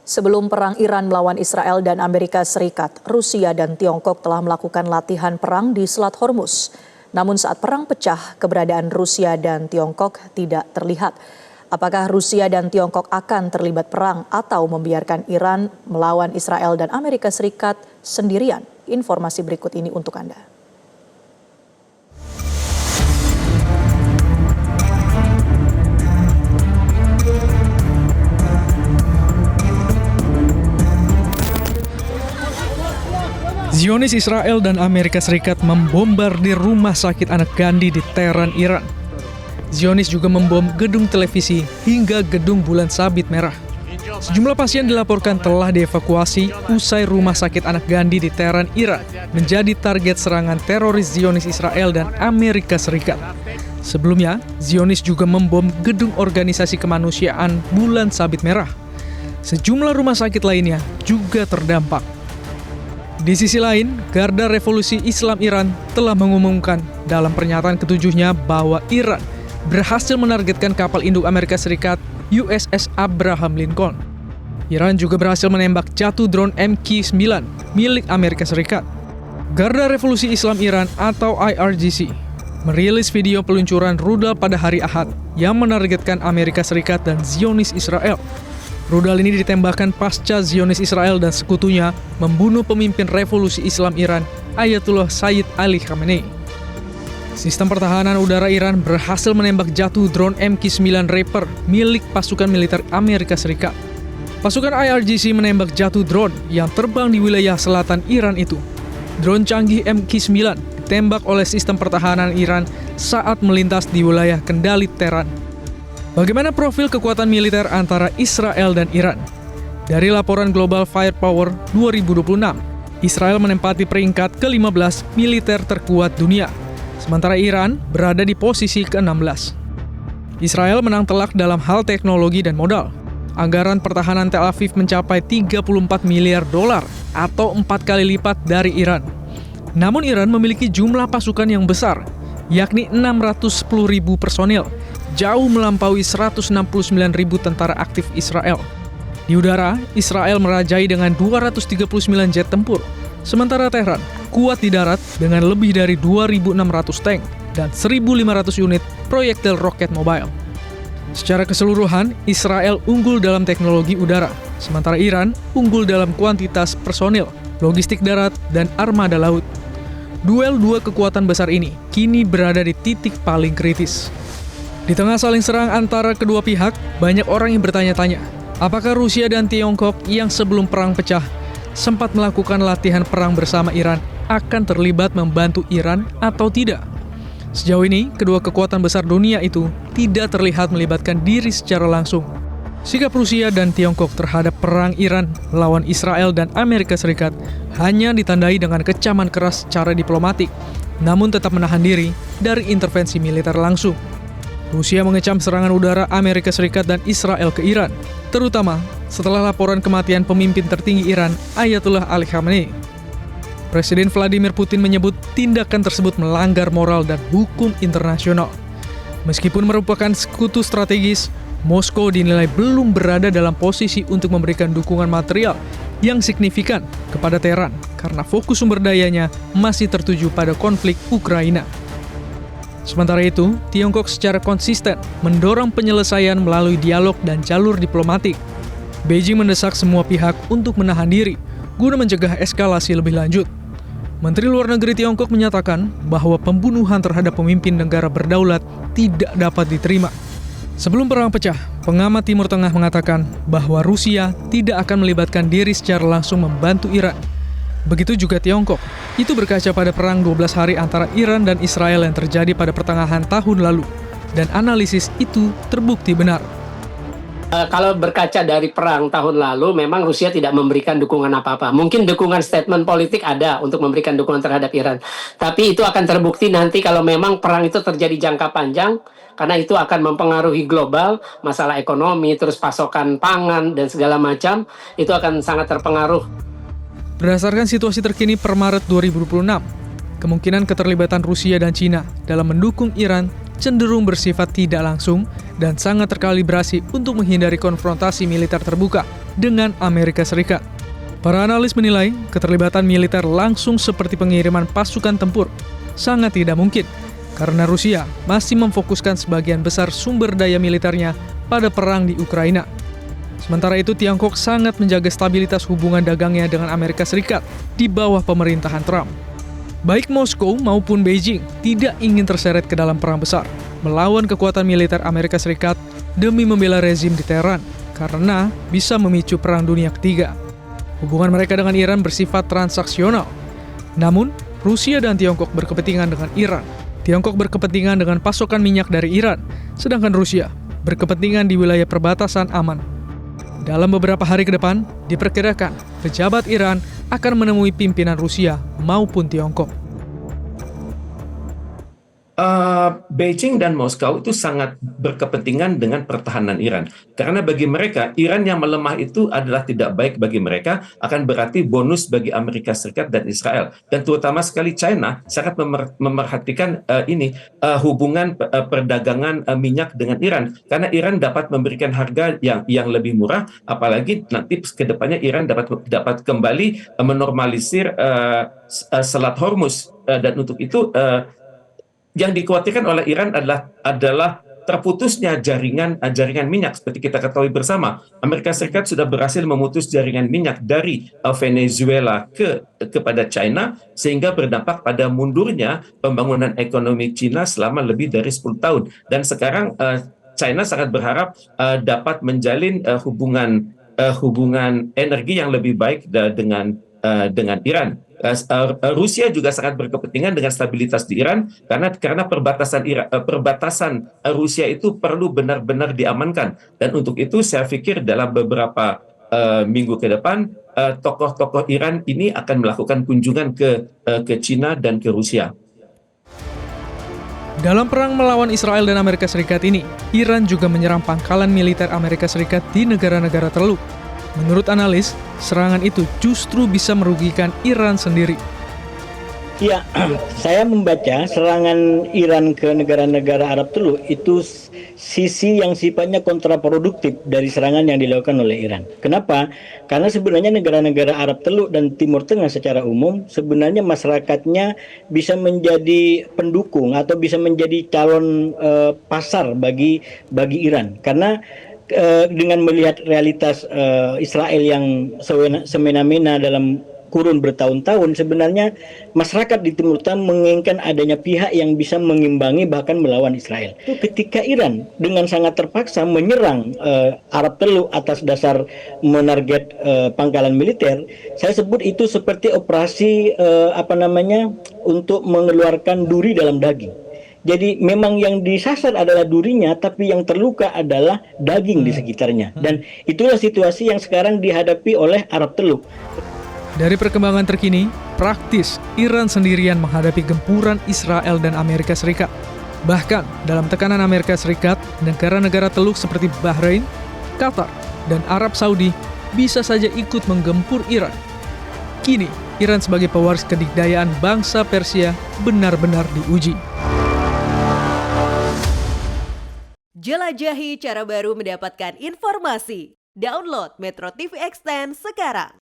Sebelum perang Iran melawan Israel dan Amerika Serikat, Rusia dan Tiongkok telah melakukan latihan perang di Selat Hormuz. Namun saat perang pecah, keberadaan Rusia dan Tiongkok tidak terlihat. Apakah Rusia dan Tiongkok akan terlibat perang atau membiarkan Iran melawan Israel dan Amerika Serikat sendirian? Informasi berikut ini untuk Anda. Zionis Israel dan Amerika Serikat membombardir rumah sakit anak Gandhi di Teheran, Iran. Zionis juga membom gedung televisi hingga gedung bulan sabit merah. Sejumlah pasien dilaporkan telah dievakuasi usai rumah sakit anak Gandhi di Teheran, Iran menjadi target serangan teroris Zionis Israel dan Amerika Serikat. Sebelumnya, Zionis juga membom gedung organisasi kemanusiaan bulan sabit merah. Sejumlah rumah sakit lainnya juga terdampak. Di sisi lain, Garda Revolusi Islam Iran telah mengumumkan dalam pernyataan ketujuhnya bahwa Iran berhasil menargetkan kapal induk Amerika Serikat USS Abraham Lincoln. Iran juga berhasil menembak jatuh drone MQ-9 milik Amerika Serikat. Garda Revolusi Islam Iran atau IRGC merilis video peluncuran rudal pada hari Ahad yang menargetkan Amerika Serikat dan Zionis Israel. Rudal ini ditembakkan pasca Zionis Israel dan sekutunya membunuh pemimpin revolusi Islam Iran, Ayatullah Sayyid Ali Khamenei. Sistem pertahanan udara Iran berhasil menembak jatuh drone MQ-9 Reaper milik pasukan militer Amerika Serikat. Pasukan IRGC menembak jatuh drone yang terbang di wilayah selatan Iran itu. Drone canggih MQ-9 ditembak oleh sistem pertahanan Iran saat melintas di wilayah kendali Tehran. Bagaimana profil kekuatan militer antara Israel dan Iran? Dari laporan Global Firepower 2026, Israel menempati peringkat ke-15 militer terkuat dunia, sementara Iran berada di posisi ke-16. Israel menang telak dalam hal teknologi dan modal. Anggaran pertahanan Tel Aviv mencapai 34 miliar dolar atau 4 kali lipat dari Iran. Namun Iran memiliki jumlah pasukan yang besar, yakni 610.000 personil, jauh melampaui 169.000 tentara aktif Israel. Di udara, Israel merajai dengan 239 jet tempur, sementara Tehran kuat di darat dengan lebih dari 2.600 tank dan 1.500 unit proyektil roket mobile. Secara keseluruhan, Israel unggul dalam teknologi udara, sementara Iran unggul dalam kuantitas personil, logistik darat, dan armada laut. Duel dua kekuatan besar ini kini berada di titik paling kritis. Di tengah saling serang antara kedua pihak, banyak orang yang bertanya-tanya, apakah Rusia dan Tiongkok yang sebelum perang pecah sempat melakukan latihan perang bersama Iran akan terlibat membantu Iran atau tidak? Sejauh ini, kedua kekuatan besar dunia itu tidak terlihat melibatkan diri secara langsung. Sikap Rusia dan Tiongkok terhadap perang Iran melawan Israel dan Amerika Serikat hanya ditandai dengan kecaman keras secara diplomatik, namun tetap menahan diri dari intervensi militer langsung. Rusia mengecam serangan udara Amerika Serikat dan Israel ke Iran, terutama setelah laporan kematian pemimpin tertinggi Iran, Ayatullah Ali Khamenei. Presiden Vladimir Putin menyebut tindakan tersebut melanggar moral dan hukum internasional. Meskipun merupakan sekutu strategis, Moskow dinilai belum berada dalam posisi untuk memberikan dukungan material yang signifikan kepada Tehran karena fokus sumber dayanya masih tertuju pada konflik Ukraina. Sementara itu, Tiongkok secara konsisten mendorong penyelesaian melalui dialog dan jalur diplomatik. Beijing mendesak semua pihak untuk menahan diri guna mencegah eskalasi lebih lanjut. Menteri Luar Negeri Tiongkok menyatakan bahwa pembunuhan terhadap pemimpin negara berdaulat tidak dapat diterima. Sebelum perang pecah, pengamat Timur Tengah mengatakan bahwa Rusia tidak akan melibatkan diri secara langsung membantu Iran. Begitu juga Tiongkok. Itu berkaca pada perang 12 hari antara Iran dan Israel yang terjadi pada pertengahan tahun lalu. Dan analisis itu terbukti benar. Kalau berkaca dari perang tahun lalu, memang Rusia tidak memberikan dukungan apa-apa. Mungkin dukungan statement politik ada untuk memberikan dukungan terhadap Iran. Tapi itu akan terbukti nanti kalau memang perang itu terjadi jangka panjang, karena itu akan mempengaruhi global, masalah ekonomi, terus pasokan pangan, dan segala macam, itu akan sangat terpengaruh. Berdasarkan situasi terkini per Maret 2026, kemungkinan keterlibatan Rusia dan Cina dalam mendukung Iran cenderung bersifat tidak langsung dan sangat terkalibrasi untuk menghindari konfrontasi militer terbuka dengan Amerika Serikat. Para analis menilai keterlibatan militer langsung seperti pengiriman pasukan tempur sangat tidak mungkin karena Rusia masih memfokuskan sebagian besar sumber daya militernya pada perang di Ukraina. Sementara itu, Tiongkok sangat menjaga stabilitas hubungan dagangnya dengan Amerika Serikat di bawah pemerintahan Trump. Baik Moskow maupun Beijing tidak ingin terseret ke dalam perang besar melawan kekuatan militer Amerika Serikat demi membela rezim di Teheran karena bisa memicu Perang Dunia Ketiga. Hubungan mereka dengan Iran bersifat transaksional. Namun, Rusia dan Tiongkok berkepentingan dengan Iran. Tiongkok berkepentingan dengan pasokan minyak dari Iran, sedangkan Rusia berkepentingan di wilayah perbatasan aman. Dalam beberapa hari ke depan, diperkirakan pejabat Iran akan menemui pimpinan Rusia maupun Tiongkok. Beijing dan Moskow itu sangat berkepentingan dengan pertahanan Iran. Karena bagi mereka, Iran yang melemah itu adalah tidak baik bagi mereka, akan berarti bonus bagi Amerika Serikat dan Israel. Dan terutama sekali China sangat memerhatikan hubungan perdagangan minyak dengan Iran. Karena Iran dapat memberikan harga yang lebih murah, apalagi nanti ke depannya Iran dapat kembali menormalisir Selat Hormuz. Dan untuk itu, yang dikhawatirkan oleh Iran adalah terputusnya jaringan minyak. Seperti kita ketahui bersama, Amerika Serikat sudah berhasil memutus jaringan minyak dari Venezuela kepada China, sehingga berdampak pada mundurnya pembangunan ekonomi China selama lebih dari 10 tahun. Dan sekarang China sangat berharap dapat menjalin hubungan energi yang lebih baik dengan Iran. Rusia juga sangat berkepentingan dengan stabilitas di Iran karena perbatasan Rusia itu perlu benar-benar diamankan, dan untuk itu saya pikir dalam beberapa minggu ke depan tokoh-tokoh Iran ini akan melakukan kunjungan ke China dan ke Rusia. Dalam perang melawan Israel dan Amerika Serikat ini, Iran juga menyerang pangkalan militer Amerika Serikat di negara-negara Teluk. Menurut analis, serangan itu justru bisa merugikan Iran sendiri. Ya, saya membaca serangan Iran ke negara-negara Arab Teluk itu sisi yang sifatnya kontraproduktif dari serangan yang dilakukan oleh Iran. Kenapa? Karena sebenarnya negara-negara Arab Teluk dan Timur Tengah secara umum, sebenarnya masyarakatnya bisa menjadi pendukung atau bisa menjadi calon pasar bagi Iran. Karena dengan melihat realitas Israel yang semena-mena dalam kurun bertahun-tahun, sebenarnya masyarakat di Timur Tengah menginginkan adanya pihak yang bisa mengimbangi bahkan melawan Israel. Itu ketika Iran dengan sangat terpaksa menyerang Arab Teluk atas dasar menarget pangkalan militer, saya sebut itu seperti operasi untuk mengeluarkan duri dalam daging. Jadi memang yang disasar adalah durinya, tapi yang terluka adalah daging di sekitarnya. Dan itulah situasi yang sekarang dihadapi oleh Arab Teluk. Dari perkembangan terkini, praktis Iran sendirian menghadapi gempuran Israel dan Amerika Serikat. Bahkan dalam tekanan Amerika Serikat, negara-negara Teluk seperti Bahrain, Qatar, dan Arab Saudi bisa saja ikut menggempur Iran. Kini, Iran sebagai pewaris kedikdayaan bangsa Persia benar-benar diuji. Jelajahi cara baru mendapatkan informasi. Download Metro TV Extend sekarang.